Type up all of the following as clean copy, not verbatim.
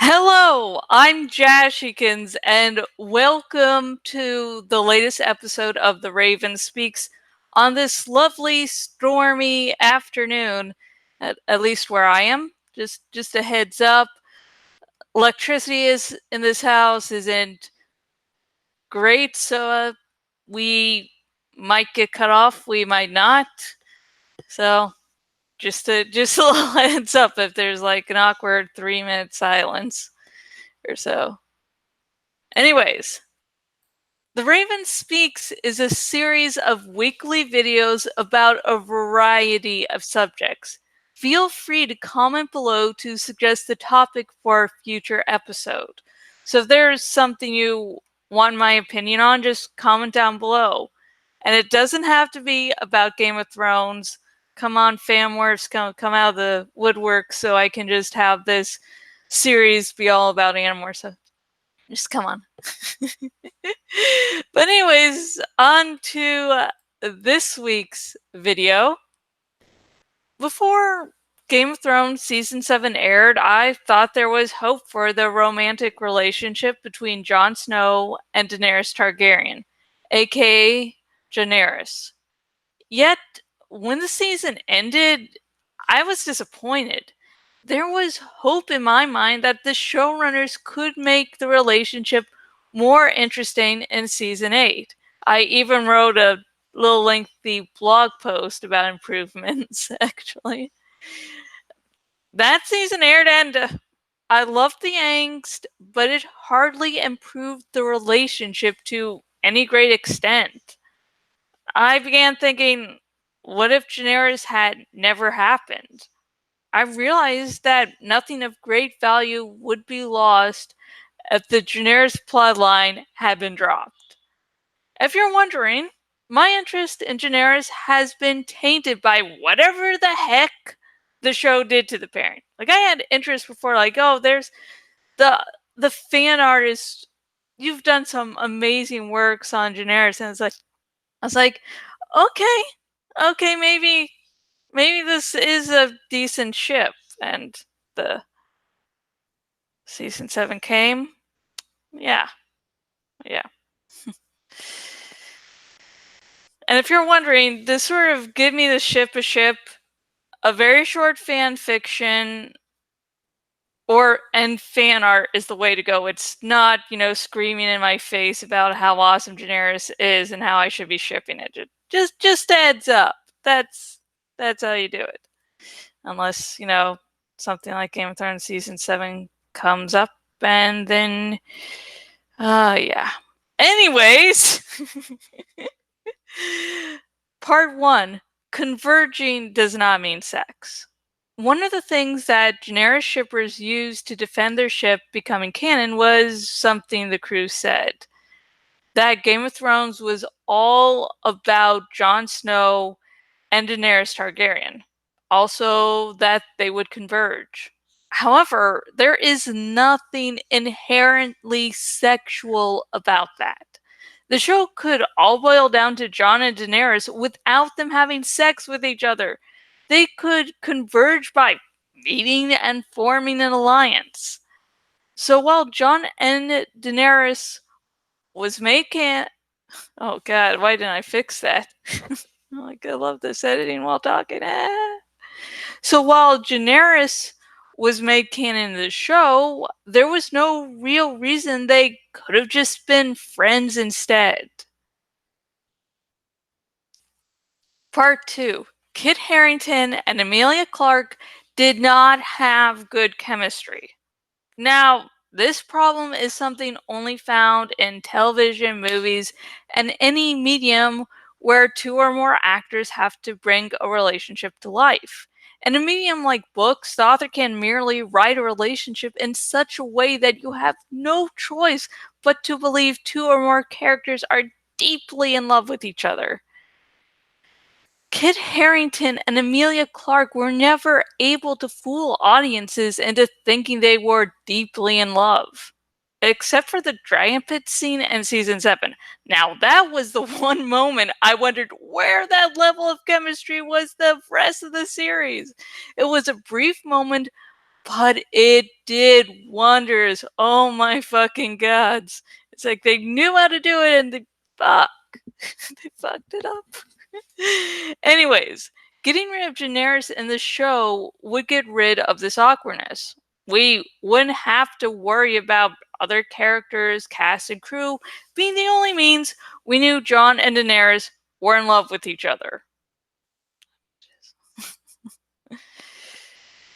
Hello, I'm Jashikins, and welcome to the latest episode of The Raven Speaks on this lovely, stormy afternoon, at least where I am. Just a heads up, electricity is in this house isn't great, so we might get cut off, we might not. So just a little heads up if there's like an awkward 3-minute silence or so. Anyways, The Raven Speaks is a series of weekly videos about a variety of subjects. Feel free to comment below to suggest the topic for a future episode. So if there's something you want my opinion on, just comment down below. And it doesn't have to be about Game of Thrones. Come on, fanworks, come out of the woodwork so I can just have this series be all about Animorphs. So just come on. But anyways, on to this week's video. Before Game of Thrones Season 7 aired, I thought there was hope for the romantic relationship between Jon Snow and Daenerys Targaryen, aka Jonerys. Yet, when the season ended, I was disappointed. There was hope in my mind that the showrunners could make the relationship more interesting in season 8. I even wrote a little lengthy blog post about improvements, actually. That season aired, and I loved the angst, but it hardly improved the relationship to any great extent. I began thinking, what if Daenerys had never happened? I realized that nothing of great value would be lost if the Daenerys plotline had been dropped. If you're wondering, my interest in Daenerys has been tainted by whatever the heck the show did to the pairing. Like, I had interest before, like, oh, there's the fan artist. You've done some amazing works on Daenerys, and I was like, okay, maybe this is a decent ship. And the season 7 came. Yeah. And if you're wondering, this sort of give me the ship a ship, a very short fan fiction, and fan art is the way to go. It's not, screaming in my face about how awesome Daenerys is and how I should be shipping it. Just a heads up. That's how you do it. Unless, something like Game of Thrones Season 7 comes up, and then, yeah. Anyways, Part 1. Converging does not mean sex. One of the things that Daenerys shippers used to defend their ship becoming canon was something the crew said. That Game of Thrones was all about Jon Snow and Daenerys Targaryen. Also, that they would converge. However, there is nothing inherently sexual about that. The show could all boil down to Jon and Daenerys without them having sex with each other. They could converge by meeting and forming an alliance. So while Jon and Daenerys was made oh god, why didn't I fix that? Like, I love this editing while talking. So while Daenerys was made canon in the show, there was no real reason they could have just been friends instead. Part 2. Kit Harington and Emilia Clarke did not have good chemistry. Now, this problem is something only found in television, movies, and any medium where two or more actors have to bring a relationship to life. In a medium like books, the author can merely write a relationship in such a way that you have no choice but to believe two or more characters are deeply in love with each other. Kit Harington and Emilia Clarke were never able to fool audiences into thinking they were deeply in love. Except for the dragon pit scene in season 7. Now, that was the one moment I wondered where that level of chemistry was the rest of the series. It was a brief moment, But it did wonders. Oh my fucking gods. It's like they knew how to do it and they they fucked it up. Anyways, getting rid of Daenerys in the show would get rid of this awkwardness. We wouldn't have to worry about other characters, cast, and crew being the only means we knew Jon and Daenerys were in love with each other.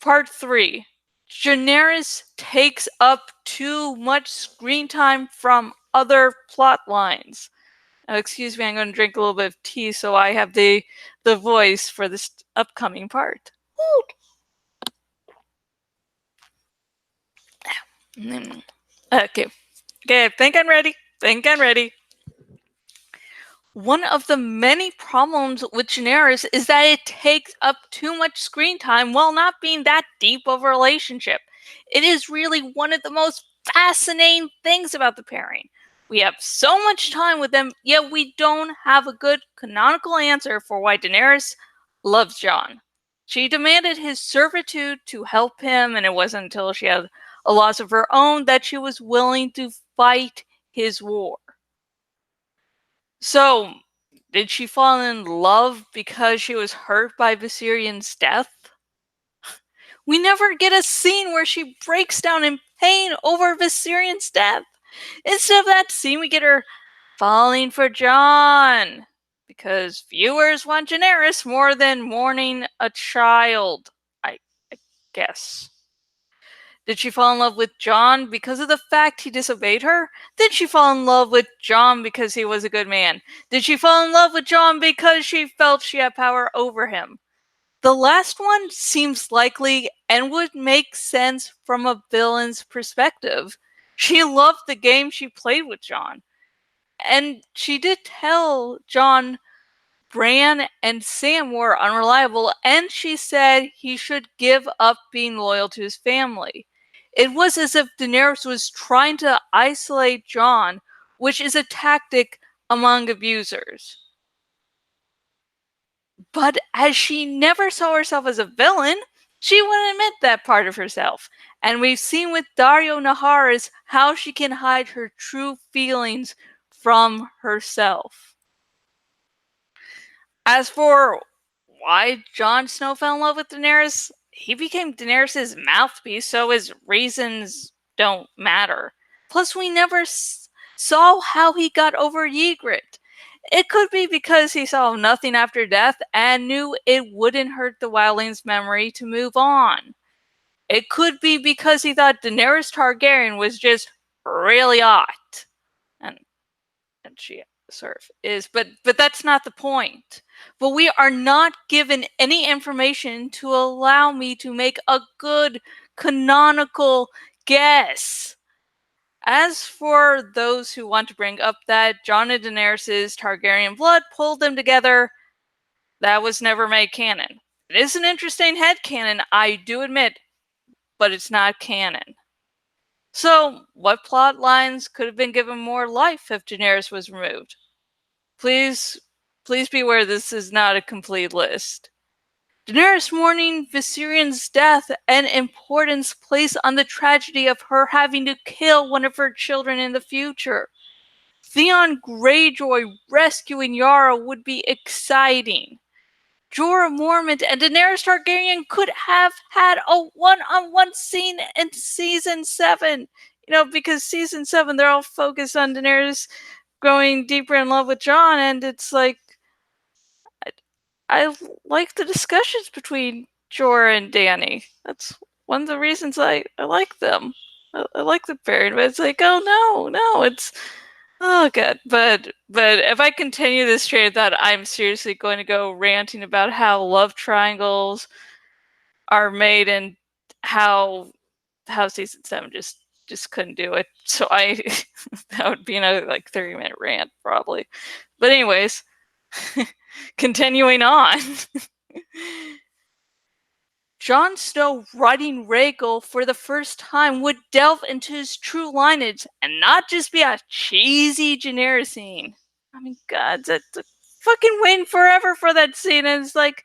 Part 3. Daenerys takes up too much screen time from other plot lines. Excuse me, I'm going to drink a little bit of tea so I have the voice for this upcoming part. Okay, I think I'm ready. One of the many problems with Daenerys is that it takes up too much screen time while not being that deep of a relationship. It is really one of the most fascinating things about the pairing. We have so much time with them, yet we don't have a good canonical answer for why Daenerys loves Jon. She demanded his servitude to help him, and it wasn't until she had a loss of her own that she was willing to fight his war. So, did she fall in love because she was hurt by Viserion's death? We never get a scene where she breaks down in pain over Viserion's death. Instead of that scene, we get her falling for Jon. Because viewers want Daenerys more than mourning a child, I guess. Did she fall in love with Jon because of the fact he disobeyed her? Did she fall in love with Jon because he was a good man? Did she fall in love with Jon because she felt she had power over him? The last one seems likely and would make sense from a villain's perspective. She loved the game she played with Jon. And she did tell Jon Bran and Sam were unreliable, and she said he should give up being loyal to his family. It was as if Daenerys was trying to isolate Jon, which is a tactic among abusers. But as she never saw herself as a villain, she wouldn't admit that part of herself. And we've seen with Daario Naharis how she can hide her true feelings from herself. As for why Jon Snow fell in love with Daenerys, he became Daenerys' mouthpiece, so his reasons don't matter. Plus, we never saw how he got over Ygritte. It could be because he saw nothing after death and knew it wouldn't hurt the wildling's memory to move on. It could be because he thought Daenerys Targaryen was just really hot. And she sort of is, but that's not the point. But we are not given any information to allow me to make a good canonical guess. As for those who want to bring up that Jon and Daenerys' Targaryen blood pulled them together, that was never made canon. It is an interesting headcanon, I do admit, but it's not canon. So, what plot lines could have been given more life if Daenerys was removed? Please beware, this is not a complete list. Daenerys mourning Viserion's death and importance placed on the tragedy of her having to kill one of her children in the future. Theon Greyjoy rescuing Yara would be exciting. Jorah Mormont and Daenerys Targaryen could have had a one-on-one scene in season 7. Because season 7, they're all focused on Daenerys growing deeper in love with Jon, and it's like, I like the discussions between Jorah and Dany. That's one of the reasons I like them. I like the pairing, but it's like, oh no, it's god. But if I continue this train of thought, I'm seriously going to go ranting about how love triangles are made and how season 7 just couldn't do it. So that would be another 30-minute rant probably. But anyways, continuing on. Jon Snow writing Rhaegal for the first time would delve into his true lineage and not just be a cheesy Daenerys scene. I mean, God, that's fucking waiting forever for that scene, and it's like,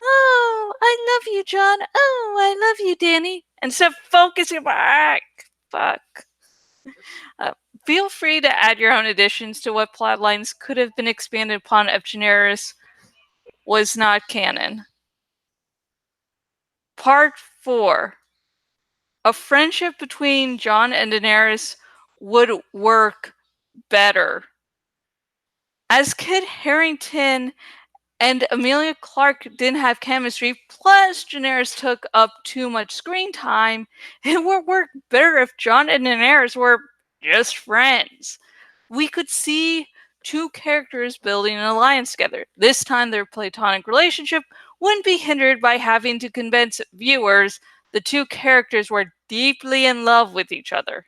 oh, I love you, Jon. Oh, I love you, Dany. instead of focusing back. Fuck. Uh, Feel free to add your own additions to what plotlines could have been expanded upon if Jonerys was not canon. Part 4. A friendship between Jon and Daenerys would work better. As Kit Harington and Emilia Clarke didn't have chemistry, plus Daenerys took up too much screen time, it would work better if Jon and Daenerys were just friends. We could see two characters building an alliance together. This time their platonic relationship wouldn't be hindered by having to convince viewers the two characters were deeply in love with each other.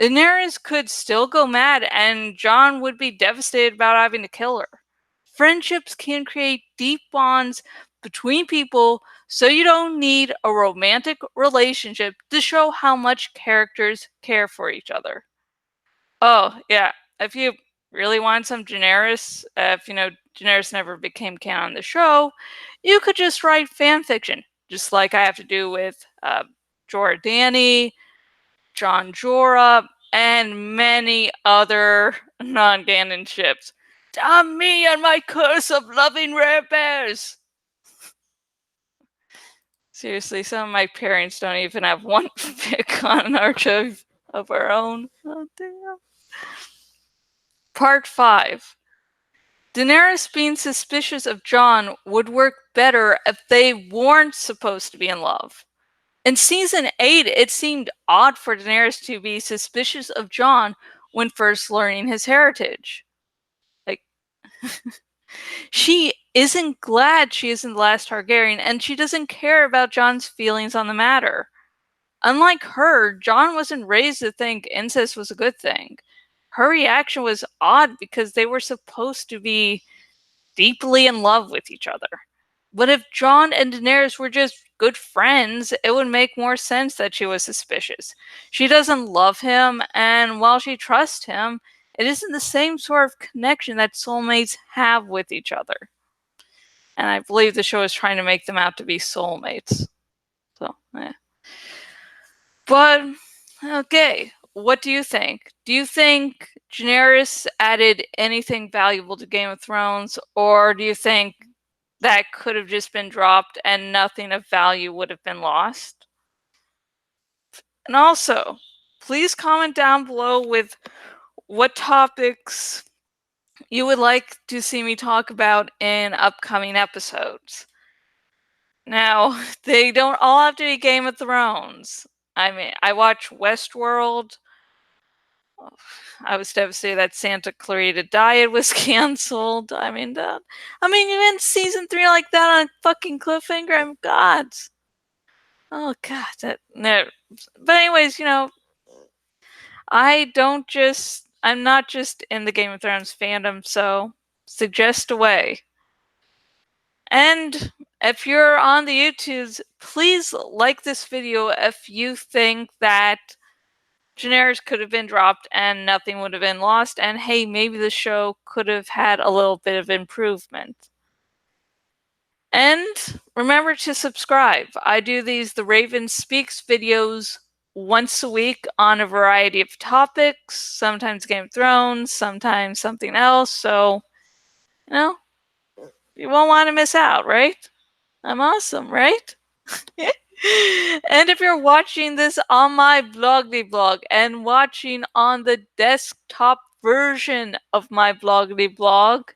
Daenerys could still go mad and Jon would be devastated about having to kill her. Friendships can create deep bonds between people, so you don't need a romantic relationship to show how much characters care for each other. Oh, yeah. If you really want some Daenerys, if Daenerys never became canon on the show, you could just write fan fiction, just like I have to do with Jorah Dany, Jon Jorah, and many other non-canon ships. Damn me and my curse of loving rare bears! Seriously, some of my parents don't even have one fic on an archive of our own. Oh, damn. Part 5. Daenerys being suspicious of Jon would work better if they weren't supposed to be in love. In season 8, it seemed odd for Daenerys to be suspicious of Jon when first learning his heritage. Like, she isn't glad she isn't the last Targaryen, and she doesn't care about Jon's feelings on the matter. Unlike her, Jon wasn't raised to think incest was a good thing. Her reaction was odd because they were supposed to be deeply in love with each other. But if Jon and Daenerys were just good friends, it would make more sense that she was suspicious. She doesn't love him, and while she trusts him, it isn't the same sort of connection that soulmates have with each other. And I believe the show is trying to make them out to be soulmates. So, yeah. But, okay, what do you think? Do you think Daenerys added anything valuable to Game of Thrones, or do you think that could have just been dropped and nothing of value would have been lost? And also, please comment down below with what topics you would like to see me talk about in upcoming episodes. Now, they don't all have to be Game of Thrones. I mean, I watch Westworld. I was devastated that Santa Clarita Diet was canceled. I mean, you end season 3 like that on a fucking cliffhanger. I'm God. Oh God, that no. But anyways, I'm not just in the Game of Thrones fandom, so suggest away. And if you're on the YouTubes, please like this video if you think that Daenerys could have been dropped and nothing would have been lost, and hey, maybe the show could have had a little bit of improvement. And remember to subscribe. I do these The Raven Speaks videos once a week on a variety of topics, sometimes Game of Thrones, sometimes something else, so, you won't want to miss out, right? I'm awesome, right? And if you're watching this on my Bloggity blog and watching on the desktop version of my Bloggity blog,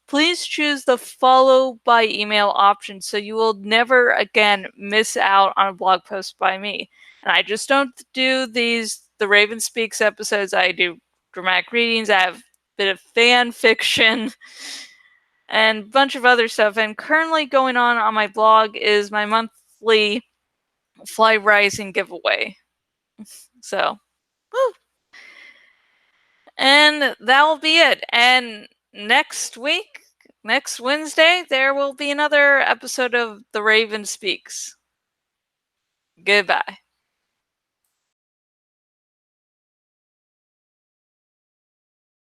please choose the follow by email option so you will never again miss out on a blog post by me. And I just don't do the Raven Speaks episodes. I do dramatic readings. I have a bit of fan fiction and a bunch of other stuff. And currently going on my blog is my monthly Fly Rising giveaway. So, woo. And that will be it. And next week, next Wednesday, there will be another episode of The Raven Speaks. Goodbye.